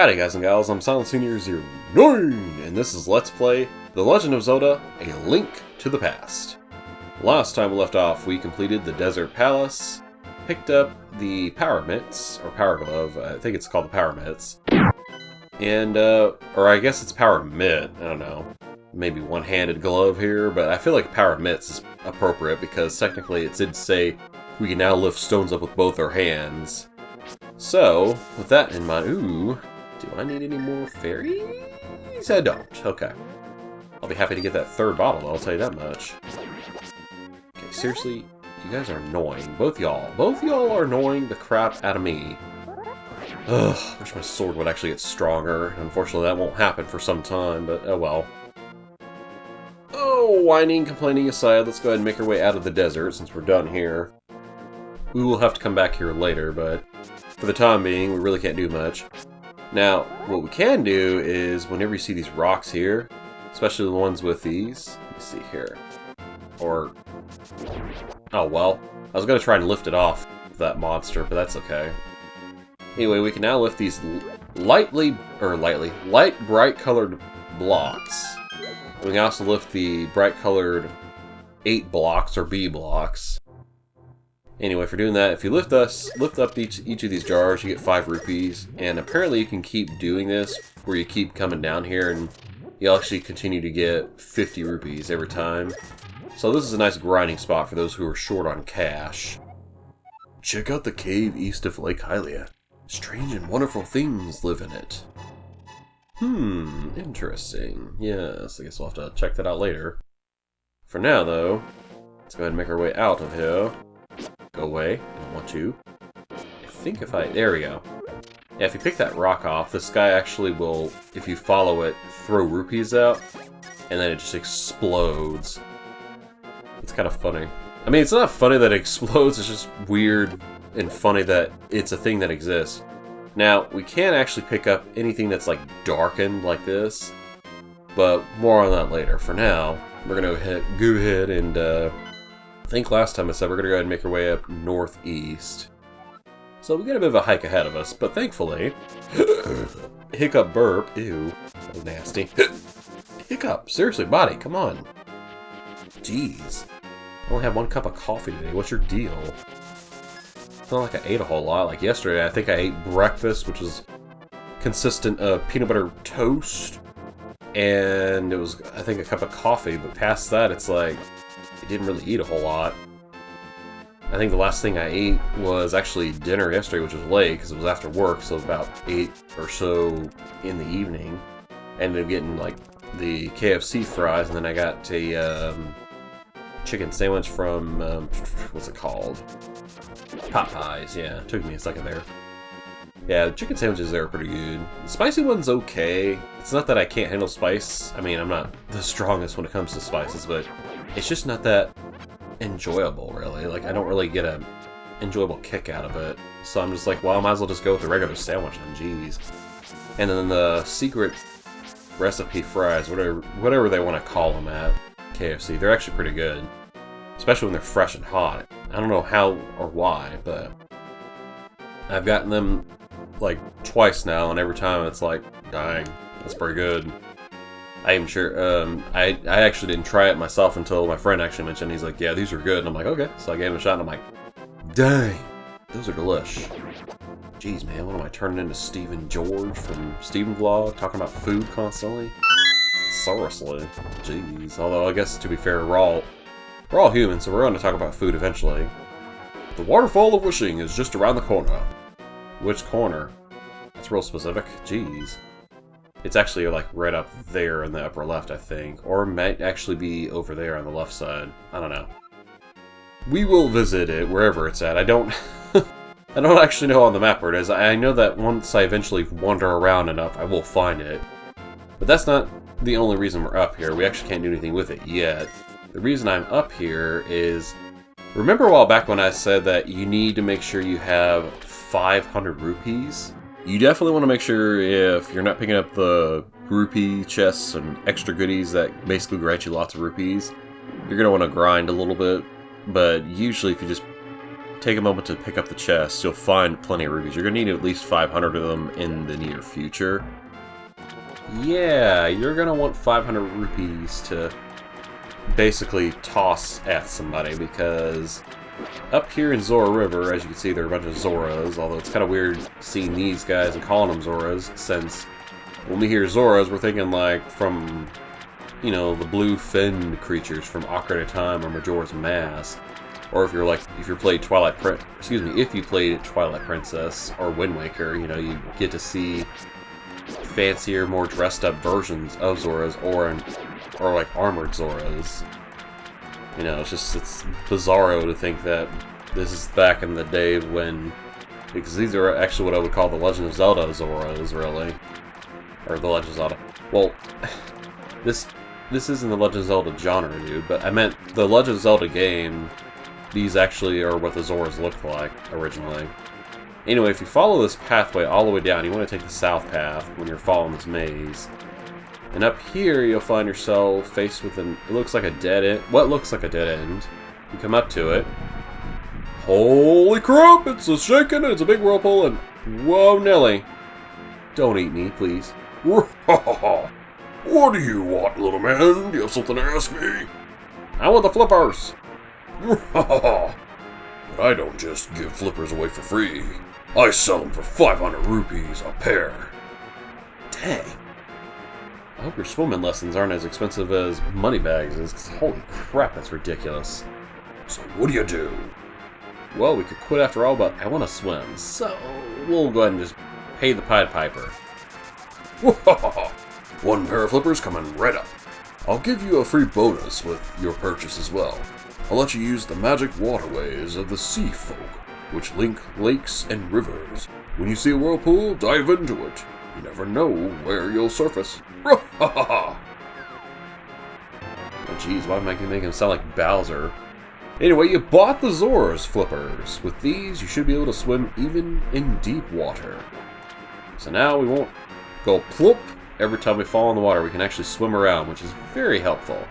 Howdy guys and gals, I'm Silent Senior 09, and this is Let's Play The Legend of Zelda, A Link to the Past. Last time we left off, we completed the Desert Palace, picked up the Power Mitts, or Power Glove, I think it's called the Power Mitts, and, or I guess it's Power Mitt, I don't know, maybe one-handed glove here, but I feel like Power Mitts is appropriate because technically it did say we can now lift stones up with both our hands. So, with that in mind, ooh, do I need any more fairies? I don't. Okay. I'll be happy to get that third bottle, though, I'll tell you that much. Okay, seriously, you guys are annoying. Both y'all. Both y'all are annoying the crap out of me. Ugh, wish my sword would actually get stronger. Unfortunately, that won't happen for some time, but oh well. Oh, whining, complaining aside, let's go ahead and make our way out of the desert since we're done here. We will have to come back here later, but for the time being, we really can't do much. Now, what we can do is, whenever you see these rocks here, especially the ones with these, let me see here, or, oh well, I was going to try and lift it off that monster, but that's okay. Anyway, we can now lift these light bright colored blocks. We can also lift the bright colored 8 blocks, or B blocks. Anyway, for doing that, if you lift up each of these jars, you get 5 rupees, and apparently you can keep doing this, where you keep coming down here, and you'll actually continue to get 50 rupees every time. So this is a nice grinding spot for those who are short on cash. Check out the cave east of Lake Hylia. Strange and wonderful things live in it. Interesting. Yes, I guess we'll have to check that out later. For now, though, let's go ahead and make our way out of here. Go away. I don't want you. I think there we go. Yeah, if you pick that rock off, this guy actually will, if you follow it, throw rupees out, and then it just explodes. It's kind of funny. I mean, it's not funny that it explodes, it's just weird and funny that it's a thing that exists. Now, we can't actually pick up anything that's like darkened like this, but more on that later. For now, we're going to go ahead and, I think last time I said we're going to go ahead and make our way up northeast. So we got a bit of a hike ahead of us, but thankfully... Hiccup burp. Ew. That was nasty. Hiccup. Seriously, body, come on. Jeez. I only had 1 cup of coffee today. What's your deal? It's not like I ate a whole lot. Like yesterday, I think I ate breakfast, which was consistent of peanut butter toast. And it was, I think, a cup of coffee. But past that, it's like... I didn't really eat a whole lot. I think the last thing I ate was actually dinner yesterday, which was late because it was after work, so about 8 or so in the evening. I ended up getting like the KFC fries, and then I got a chicken sandwich from what's it called? Popeyes. Yeah, it took me a second there. Yeah, the chicken sandwiches there are pretty good. The spicy one's okay. It's not that I can't handle spice. I mean, I'm not the strongest when it comes to spices, but it's just not that enjoyable, really. Like, I don't really get an enjoyable kick out of it. So I'm just like, well, I might as well just go with the regular sandwich then, jeez. And then the secret recipe fries, whatever they want to call them at KFC, they're actually pretty good. Especially when they're fresh and hot. I don't know how or why, but I've gotten them like twice now, and every time it's like, dang, that's pretty good. I'm sure, I actually didn't try it myself until my friend actually mentioned, he's like, yeah, these are good, and I'm like, okay, so I gave him a shot, and I'm like, dang, those are delish. Jeez, man, what am I turning into Steven George from Steven Vlog, talking about food constantly? Seriously, jeez, although I guess to be fair, we're all human, so we're going to talk about food eventually. The Waterfall of Wishing is just around the corner. Which corner? That's real specific. Jeez. It's actually like right up there in the upper left, I think. Or it might actually be over there on the left side. I don't know. We will visit it wherever it's at. I don't I don't actually know on the map where it is. I know that once I eventually wander around enough, I will find it. But that's not the only reason we're up here. We actually can't do anything with it yet. The reason I'm up here is... Remember a while back when I said that you need to make sure you have 500 rupees? You definitely want to make sure if you're not picking up the rupee chests and extra goodies that basically grant you lots of rupees, you're going to want to grind a little bit. But usually if you just take a moment to pick up the chest, you'll find plenty of rubies. You're going to need at least 500 of them in the near future. Yeah, you're going to want 500 rupees to basically toss at somebody, because up here in Zora River, as you can see, there are a bunch of Zoras, although it's kind of weird seeing these guys and calling them Zoras, since when we hear Zoras, we're thinking like from, you know, the blue-finned creatures from Ocarina of Time or Majora's Mask. Or if you played if you played Twilight Princess or Wind Waker, you know, you get to see fancier, more dressed up versions of Zoras or like armored Zoras. You know, it's bizarro to think that this is back in the day when, because these are actually what I would call the Legend of Zelda Zoras, really. Or the Legend of Zelda. Well, this isn't the Legend of Zelda genre, dude, but I meant the Legend of Zelda game. These actually are what the Zoras looked like originally. Anyway, if you follow this pathway all the way down, you want to take the south path when you're following this maze. And up here, you'll find yourself faced with it looks like a dead end. What looks like a dead end? You come up to it. Holy crap! It's a shaking, it's a big whirlpool, and whoa, Nelly. Don't eat me, please. What do you want, little man? Do you have something to ask me? I want the flippers. But I don't just give flippers away for free. I sell them for 500 rupees a pair. Dang. I hope your swimming lessons aren't as expensive as Moneybags is, because holy crap, that's ridiculous. So what do you do? Well, we could quit after all, but I want to swim, so we'll go ahead and just pay the Pied Piper. One pair of flippers coming right up. I'll give you a free bonus with your purchase as well. I'll let you use the magic waterways of the sea folk, which link lakes and rivers. When you see a whirlpool, dive into it. You never know where you'll surface. Oh, jeez, why am I making him sound like Bowser? Anyway, you bought the Zora's flippers. With these, you should be able to swim even in deep water. So now we won't go plop every time we fall in the water. We can actually swim around, which is very helpful.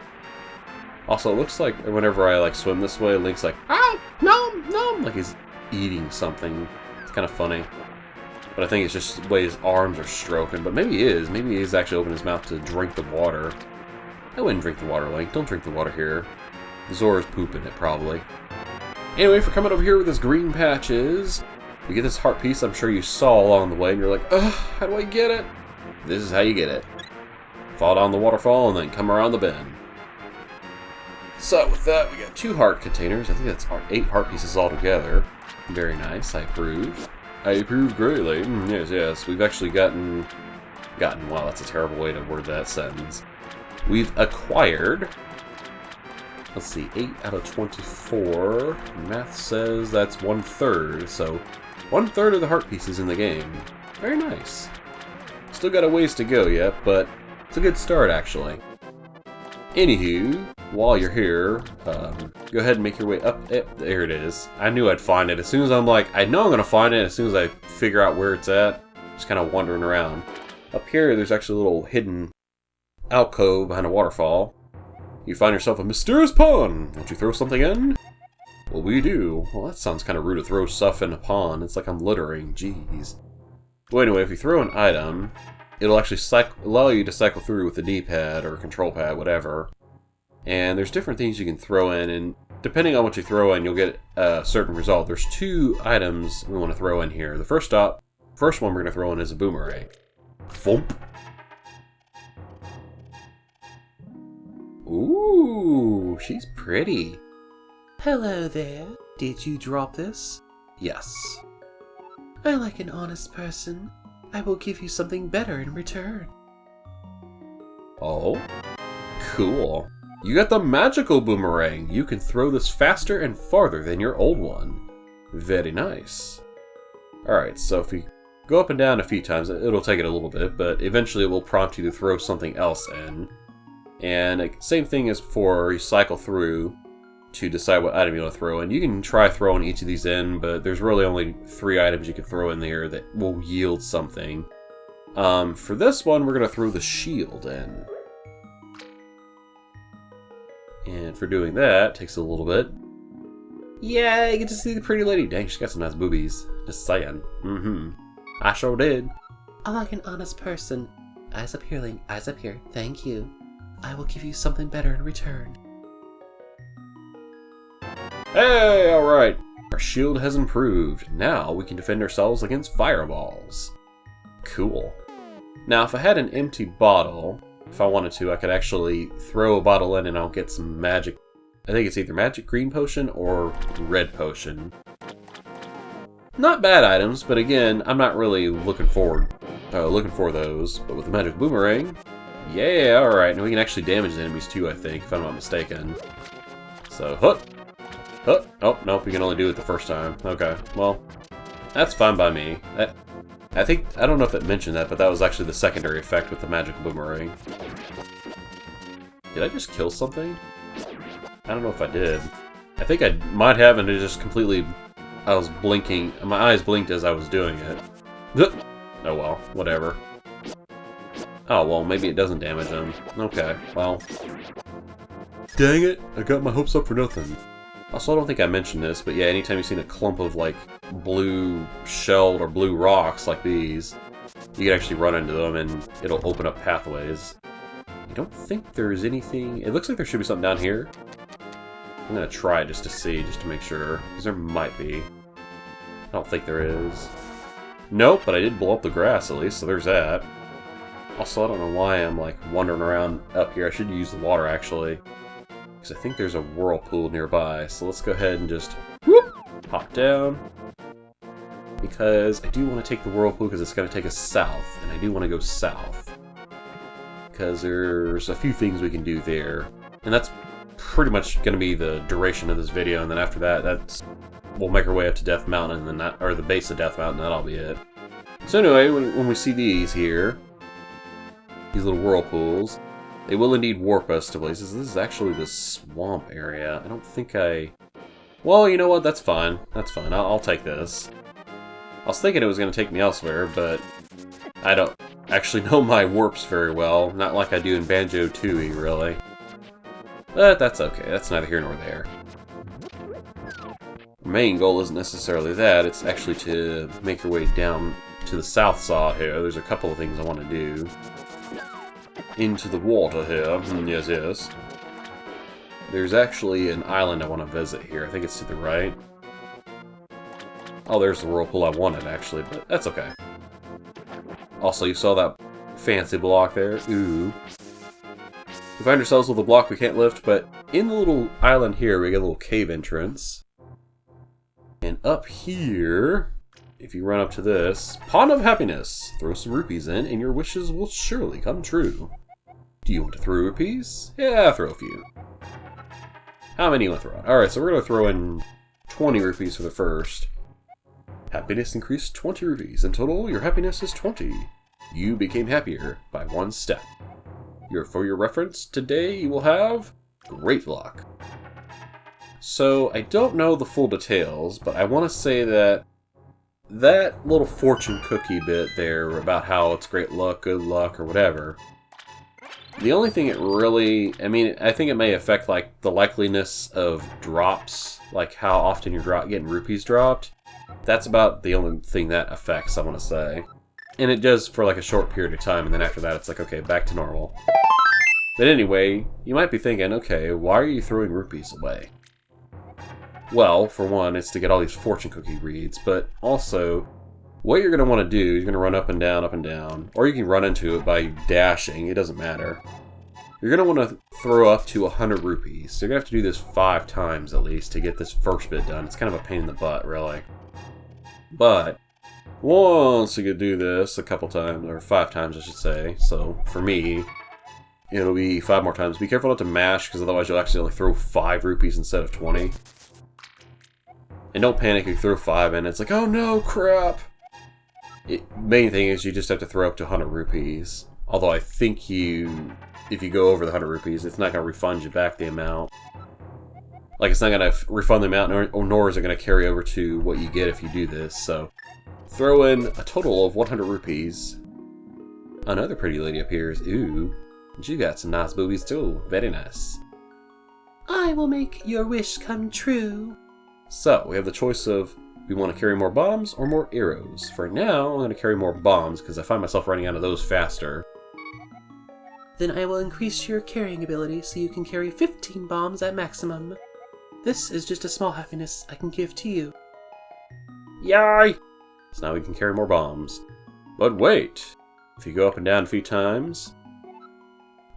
Also, it looks like whenever I swim this way, Link's like, "Ah, nom, nom," like he's eating something. It's kind of funny. But I think it's just the way his arms are stroking. But maybe he is. Maybe he's actually opening his mouth to drink the water. I wouldn't drink the water, Link. Don't drink the water here. Zora's pooping it, probably. Anyway, if you're coming over here with this green patches, you get this heart piece I'm sure you saw along the way, and you're like, ugh, how do I get it? This is how you get it. Fall down the waterfall and then come around the bend. So with that, we got 2 heart containers. I think that's 8 heart pieces altogether. Very nice. I approve. I approve greatly. Yes. We've actually gotten... Wow, that's a terrible way to word that sentence. We've acquired... Let's see, 8 out of 24. Math says that's 1/3. So 1/3 of the heart pieces in the game. Very nice. Still got a ways to go yet, but it's a good start, actually. Anywho, while you're here, go ahead and make your way up. There it is. I knew I'd find it. As soon as I'm like, I know I'm going to find it as soon as I figure out where it's at. Just kind of wandering around. Up here, there's actually a little hidden alcove behind a waterfall. You find yourself a mysterious pond. Won't you throw something in? Well, we do. Well, that sounds kind of rude to throw stuff in a pond. It's like I'm littering. Jeez. Well, anyway, if you throw an item, it'll actually allow you to cycle through with the D-pad or control pad, whatever. And there's different things you can throw in, and depending on what you throw in, you'll get a certain result. There's 2 items we want to throw in here. The first one we're going to throw in is a boomerang. Thump. Ooh, she's pretty. Hello there. Did you drop this? Yes. I like an honest person. I will give you something better in return. Oh, cool. You got the magical boomerang. You can throw this faster and farther than your old one. Very nice. Alright, so if we go up and down a few times, it'll take it a little bit, but eventually it will prompt you to throw something else in. And same thing as before, you cycle through to decide what item you want to throw in. You can try throwing each of these in, but there's really only 3 items you can throw in there that will yield something. For this one, we're going to throw the shield in. And for doing that, it takes a little bit. Yeah, you get to see the pretty lady. Dang, she's got some nice boobies. Just saying. I sure did. I like an honest person. Eyes up here, Link. Eyes up here. Thank you. I will give you something better in return. Hey, alright. Our shield has improved. Now we can defend ourselves against fireballs. Cool. Now, if I had an empty bottle, if I wanted to, I could actually throw a bottle in and I'll get some magic. I think it's either magic green potion or red potion. Not bad items, but again, I'm not really looking for those. But with the magic boomerang, yeah, alright. And we can actually damage the enemies too, I think, if I'm not mistaken. So, hut! Oh, nope, we can only do it the first time. Okay, well, that's fine by me. I don't know if it mentioned that, but that was actually the secondary effect with the magic boomerang. Did I just kill something? I don't know if I did. I think I might have, and it just completely... I was blinking. My eyes blinked as I was doing it. Oh well, whatever. Oh well, maybe it doesn't damage them. Okay, well. Dang it, I got my hopes up for nothing. Also, I don't think I mentioned this, but yeah, anytime you've seen a clump of, like, blue shelled or blue rocks like these, you can actually run into them and it'll open up pathways. I don't think there's anything... It looks like there should be something down here. I'm gonna try just to see, just to make sure, because there might be. I don't think there is. Nope, but I did blow up the grass at least, so there's that. Also, I don't know why I'm, like, wandering around up here. I should use the water, actually. Because I think there's a whirlpool nearby, so let's go ahead and just whoop, hop down. Because I do want to take the whirlpool because it's going to take us south, and I do want to go south. Because there's a few things we can do there. And that's pretty much going to be the duration of this video, and then after that, we'll make our way up to Death Mountain, and then that, or the base of Death Mountain, that'll be it. So anyway, when we see these here, these little whirlpools, they will indeed warp us to places. This is actually the swamp area. I don't think I... Well, you know what? That's fine. That's fine. I'll take this. I was thinking it was going to take me elsewhere, but I don't actually know my warps very well. Not like I do in Banjo-Tooie, really. But that's okay. That's neither here nor there. The main goal isn't necessarily that. It's actually to make your way down to the south side here. There's a couple of things I want to do. Into the water here. Yes, yes. There's actually an island I want to visit here. I think it's to the right. Oh, there's the whirlpool I wanted, actually, but that's okay. Also, you saw that fancy block there? Ooh. We find ourselves with a block we can't lift, but in the little island here, we get a little cave entrance. And up here, if you run up to this, Pond of Happiness. Throw some rupees in, and your wishes will surely come true. Do you want to throw rupees? Yeah, throw a few. How many do you want to throw? Alright, so we're going to throw in 20 rupees for the first. Happiness increased 20 rupees. In total, your happiness is 20. You became happier by 1 step. For your reference, today you will have great luck. So, I don't know the full details, but I want to say that that little fortune cookie bit there about how it's great luck, good luck, or whatever, the only thing it really, I mean, I think it may affect, like, the likeliness of drops, like how often you're getting rupees dropped. That's about the only thing that affects, I want to say. And it does for, like, a short period of time, and then after that it's like, okay, back to normal. But anyway, you might be thinking, okay, why are you throwing rupees away? Well, for one, it's to get all these fortune cookie reads, but also, what you're going to want to do, you're going to run up and down, or you can run into it by dashing, it doesn't matter. You're going to want to throw up to 100 rupees, so you're going to have to do this 5 times at least to get this first bit done. It's kind of a pain in the butt, really. But, once you can do this a couple times, or 5 times I should say, so for me, it'll be 5 more times. Be careful not to mash, because otherwise you'll accidentally throw 5 rupees instead of 20. And don't panic if you throw 5 in, it's like, oh no, crap! Main thing is you just have to throw up to 100 rupees. Although I think if you go over the 100 rupees, it's not going to refund you back the amount. Like, it's not going to refund the amount, nor is it going to carry over to what you get if you do this, so throw in a total of 100 rupees. Another pretty lady appears. Ooh, and you got some nice boobies too. Very nice. I will make your wish come true. So, we have the choice of we want to carry more bombs or more arrows. For now, I'm going to carry more bombs because I find myself running out of those faster. Then I will increase your carrying ability so you can carry 15 bombs at maximum. This is just a small happiness I can give to you. Yay! So now we can carry more bombs. But wait! If you go up and down a few times,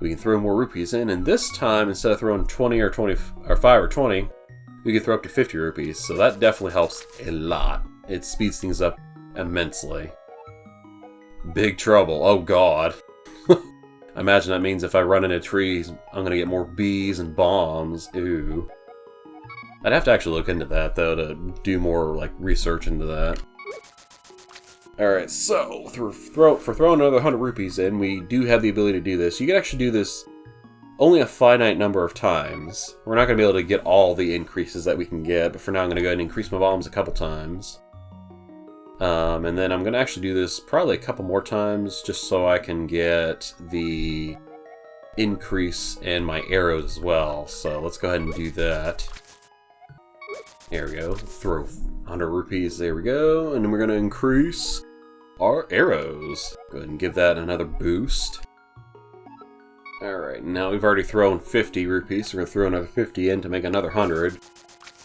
we can throw more rupees in, and this time, instead of throwing 20 or 5 or 20, we can throw up to 50 rupees, so that definitely helps a lot. It speeds things up immensely. Big trouble, oh god. I imagine that means if I run into trees, I'm gonna get more bees and bombs. Ooh. I'd have to actually look into that, though, to do more, like, research into that. Alright, so, for throwing another 100 rupees in, we do have the ability to do this. You can actually do this only a finite number of times. We're not going to be able to get all the increases that we can get, but for now I'm going to go ahead and increase my bombs a couple times. And then I'm going to actually do this probably a couple more times, just so I can get the increase in my arrows as well. So let's go ahead and do that. There we go. Throw 100 rupees. There we go. And then we're going to increase our arrows. Go ahead and give that another boost. Alright, now we've already thrown 50 rupees, so we're going to throw another 50 in to make another 100.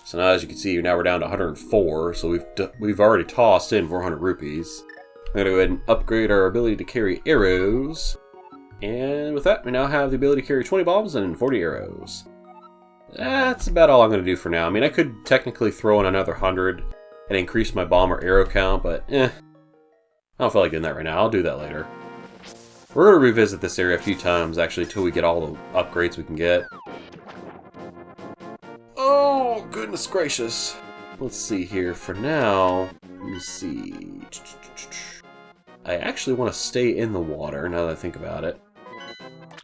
So now, as you can see, now we're down to 104, so we've already tossed in 400 rupees. I'm going to go ahead and upgrade our ability to carry arrows. And with that, we now have the ability to carry 20 bombs and 40 arrows. That's about all I'm going to do for now. I mean, I could technically throw in another 100 and increase my bomb or arrow count, but I don't feel like doing that right now. I'll do that later. We're going to revisit this area a few times, actually, until we get all the upgrades we can get. Oh, goodness gracious. Let's see here. For now, let me see. I actually want to stay in the water, now that I think about it.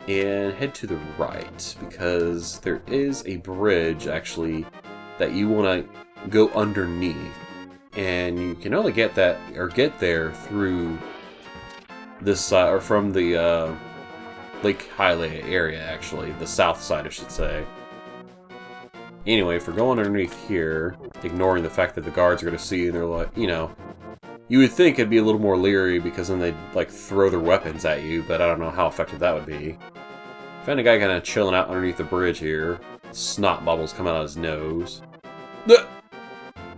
And head to the right, because there is a bridge, actually, that you want to go underneath. And you can only get that, or get there through this side, or from the Lake Hyrule area, actually. The south side, I should say. Anyway, if we're going underneath here, ignoring the fact that the guards are going to see, and they're like, you know, you would think it'd be a little more leery because then they'd, like, throw their weapons at you, but I don't know how effective that would be. Found a guy kind of chilling out underneath the bridge here. Snot bubbles coming out of his nose.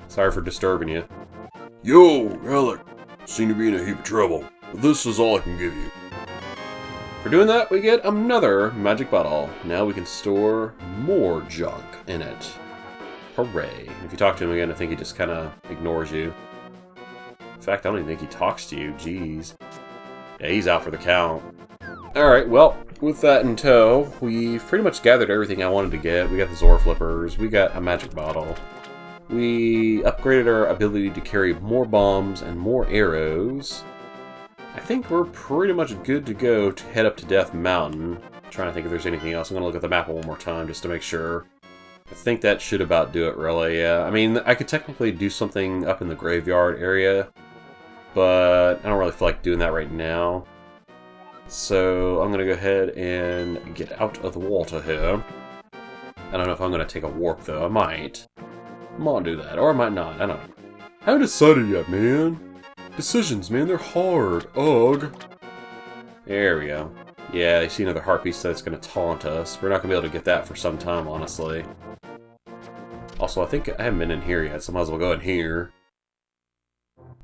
Sorry for disturbing you. Yo, Alec. Seem to be in a heap of trouble, but this is all I can give you. For doing that, we get another magic bottle. Now we can store more junk in it. Hooray. If you talk to him again, I think he just kind of ignores you. In fact, I don't even think he talks to you. Jeez. Yeah, he's out for the count. Alright, well, with that in tow, we've pretty much gathered everything I wanted to get. We got the Zora flippers, we got a magic bottle. We upgraded our ability to carry more bombs and more arrows. I think we're pretty much good to go to head up to Death Mountain. I'm trying to think if there's anything else. I'm going to look at the map one more time just to make sure. I think that should about do it, really, yeah. I mean, I could technically do something up in the graveyard area, but I don't really feel like doing that right now. So I'm going to go ahead and get out of the water here. I don't know if I'm going to take a warp, though. I might. I might do that, or I might not. I don't know. I haven't decided yet, man. Decisions, man, they're hard. Ugh. There we go. Yeah, I see another heart piece that's going to taunt us. We're not going to be able to get that for some time, honestly. Also, I think I haven't been in here yet, so I might as well go in here.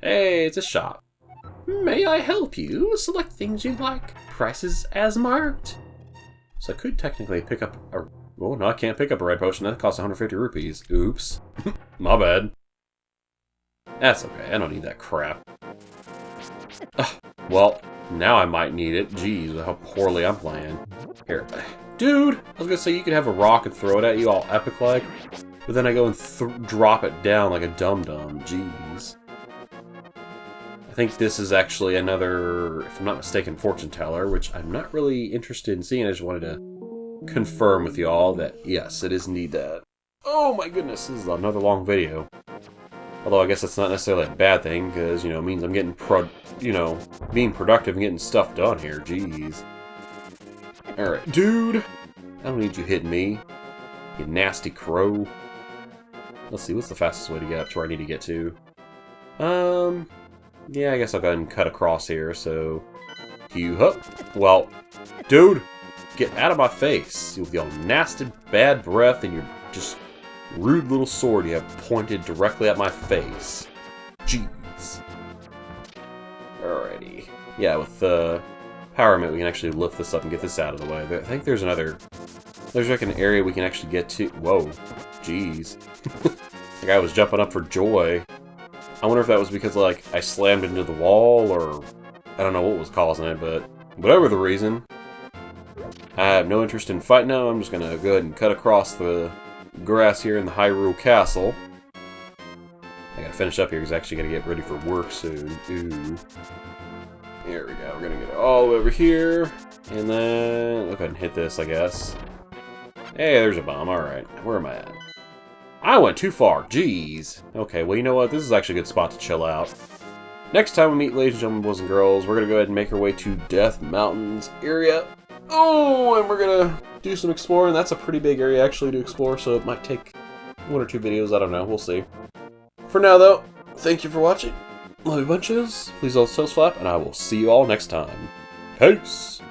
Hey, it's a shop. May I help you? Select things you like. Prices as marked. So I could technically pick up a... Oh, no, I can't pick up a red potion. That costs 150 rupees. Oops. My bad. That's okay. I don't need that crap. Well, now I might need it. Jeez, how poorly I'm playing. Here. Dude! I was gonna say you could have a rock and throw it at you all epic-like, but then I go and drop it down like a dum-dum. Jeez. I think this is actually another, if I'm not mistaken, fortune teller, which I'm not really interested in seeing. I just wanted to confirm with y'all that, yes, it is indeed that. Oh my goodness, this is another long video. Although I guess that's not necessarily a bad thing, because, you know, it means I'm getting, being productive and getting stuff done here. Jeez. Alright, dude! I don't need you hitting me, you nasty crow. Let's see, what's the fastest way to get up to where I need to get to? Yeah, I guess I'll go ahead and cut across here, so... Well, dude, get out of my face with your nasty bad breath and your just rude little sword you have pointed directly at my face. Jeez. Alrighty. Yeah, with the power mitt we can actually lift this up and get this out of the way. I think there's another... There's like an area we can actually get to... Whoa. Jeez. The guy was jumping up for joy. I wonder if that was because, like, I slammed into the wall, or... I don't know what was causing it, but... Whatever the reason. I have no interest in fighting now. I'm just gonna go ahead and cut across the grass here in the Hyrule Castle. I gotta finish up here because I actually gotta get ready for work soon. Ooh. There we go. We're gonna get it all over here. And then... Go ahead and hit this, I guess. Hey, there's a bomb. Alright. Where am I at? I went too far. Jeez. Okay, well, you know what? This is actually a good spot to chill out. Next time we meet, ladies and gentlemen, boys and girls, we're going to go ahead and make our way to Death Mountains area. Oh, and we're going to do some exploring. That's a pretty big area, actually, to explore, so it might take 1 or 2 videos. I don't know. We'll see. For now, though, thank you for watching. Love you bunches. Please don't toast flap, and I will see you all next time. Peace!